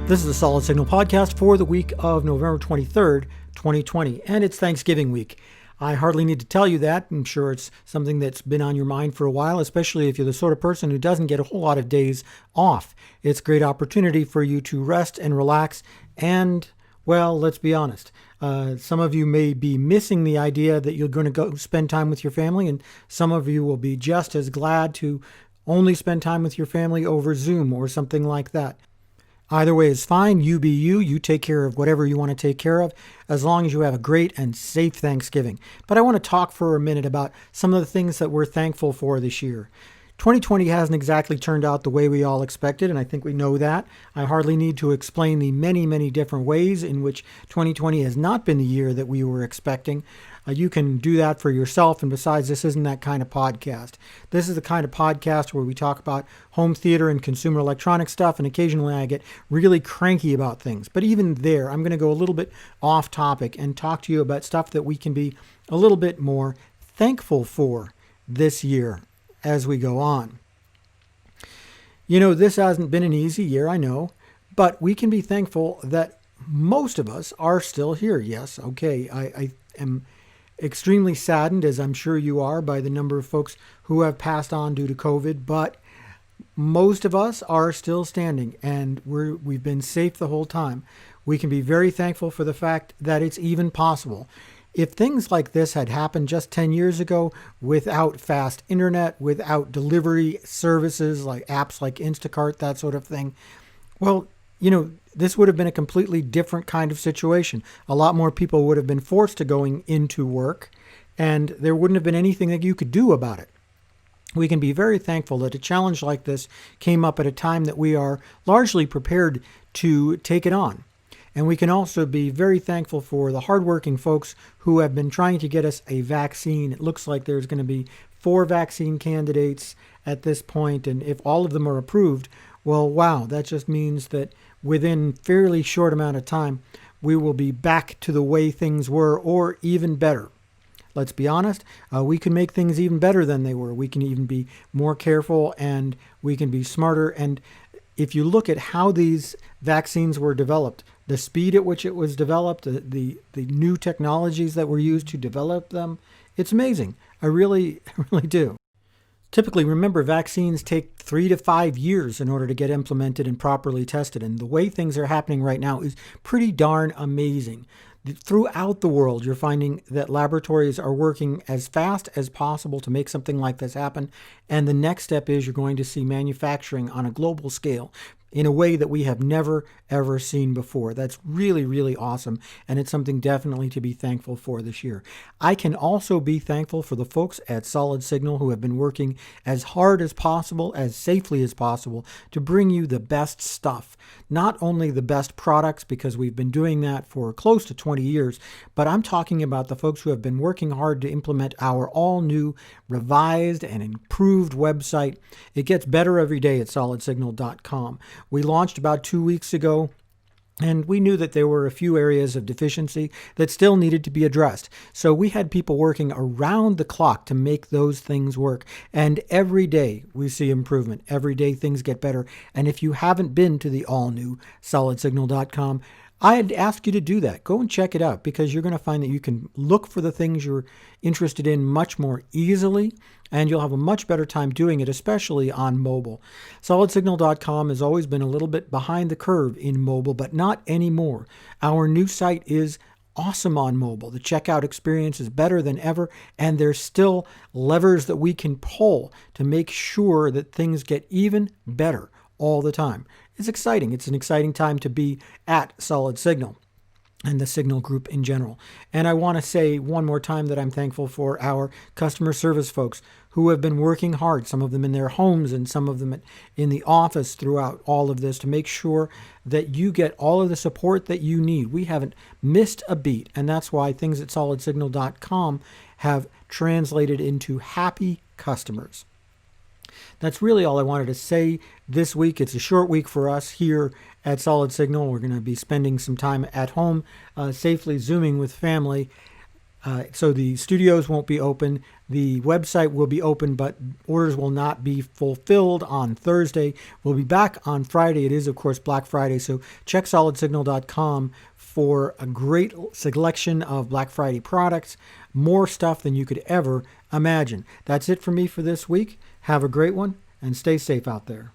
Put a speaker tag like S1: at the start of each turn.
S1: This is the Solid Signal podcast for the week of November 23rd, 2020, and it's Thanksgiving week. I hardly need to tell you that. I'm sure it's something that's been on your mind for a while, especially if you're the sort of person who doesn't get a whole lot of days off. It's a great opportunity for you to rest and relax and, well, let's be honest. Some of you may be missing the idea that you're going to go spend time with your family, and some of you will be just as glad to only spend time with your family over Zoom or something like that. Either way is fine. You be you. You take care of whatever you want to take care of, as long as you have a great and safe Thanksgiving. But I want to talk for a minute about some of the things that we're thankful for this year. 2020 hasn't exactly turned out the way we all expected, and I think we know that. I hardly need to explain the many, many different ways in which 2020 has not been the year that we were expecting. You can do that for yourself, and besides, this isn't that kind of podcast. This is the kind of podcast where we talk about home theater and consumer electronic stuff, and occasionally I get really cranky about things. But even there, I'm going to go a little bit off topic and talk to you about stuff that we can be a little bit more thankful for this year as we go on. You know, this hasn't been an easy year, I know, but we can be thankful that most of us are still here. Yes, okay, I am extremely saddened, as I'm sure you are, by the number of folks who have passed on due to COVID, but most of us are still standing, and we've been safe the whole time. We can be very thankful for the fact that it's even possible. If things like this had happened just 10 years ago, without fast internet, without delivery services like apps like Instacart, that sort of thing, well, you know, this would have been a completely different kind of situation. A lot more people would have been forced to going into work, and there wouldn't have been anything that you could do about it. We can be very thankful that a challenge like this came up at a time that we are largely prepared to take it on. And we can also be very thankful for the hardworking folks who have been trying to get us a vaccine. It looks like there's going to be 4 vaccine candidates at this point, and if all of them are approved, well, wow, that just means that within fairly short amount of time, we will be back to the way things were, or even better. Let's be honest, we can make things even better than they were. We can even be more careful, and we can be smarter. And if you look at how these vaccines were developed, the speed at which it was developed, the new technologies that were used to develop them, it's amazing. I really do. Typically, remember, vaccines take 3 to 5 years in order to get implemented and properly tested. And the way things are happening right now is pretty darn amazing. Throughout the world, you're finding that laboratories are working as fast as possible to make something like this happen. And the next step is you're going to see manufacturing on a global scale in a way that we have never, ever seen before. That's really, really awesome, and it's something definitely to be thankful for this year. I can also be thankful for the folks at Solid Signal who have been working as hard as possible, as safely as possible, to bring you the best stuff. Not only the best products, because we've been doing that for close to 20 years, but I'm talking about the folks who have been working hard to implement our all-new, revised, and improved website. It gets better every day at solidsignal.com. We launched about 2 weeks ago, and we knew that there were a few areas of deficiency that still needed to be addressed. So we had people working around the clock to make those things work. And every day we see improvement. Every day things get better. And if you haven't been to the all-new solidsignal.com, I'd ask you to do that. Go and check it out, because you're going to find that you can look for the things you're interested in much more easily, and you'll have a much better time doing it, especially on mobile. SolidSignal.com has always been a little bit behind the curve in mobile, but not anymore. Our new site is awesome on mobile. The checkout experience is better than ever, and there's still levers that we can pull to make sure that things get even better all the time. It's exciting. It's an exciting time to be at Solid Signal and the Signal Group in general. And I want to say one more time that I'm thankful for our customer service folks who have been working hard, some of them in their homes and some of them in the office throughout all of this, to make sure that you get all of the support that you need. We haven't missed a beat, and that's why things at solidsignal.com have translated into happy customers. That's really all I wanted to say this week. It's a short week for us here at Solid Signal. We're going to be spending some time at home, safely Zooming with family. So the studios won't be open. The website will be open, but orders will not be fulfilled on Thursday. We'll be back on Friday. It is, of course, Black Friday. So check solidsignal.com for a great selection of Black Friday products, more stuff than you could ever imagine. That's it for me for this week. Have a great one and stay safe out there.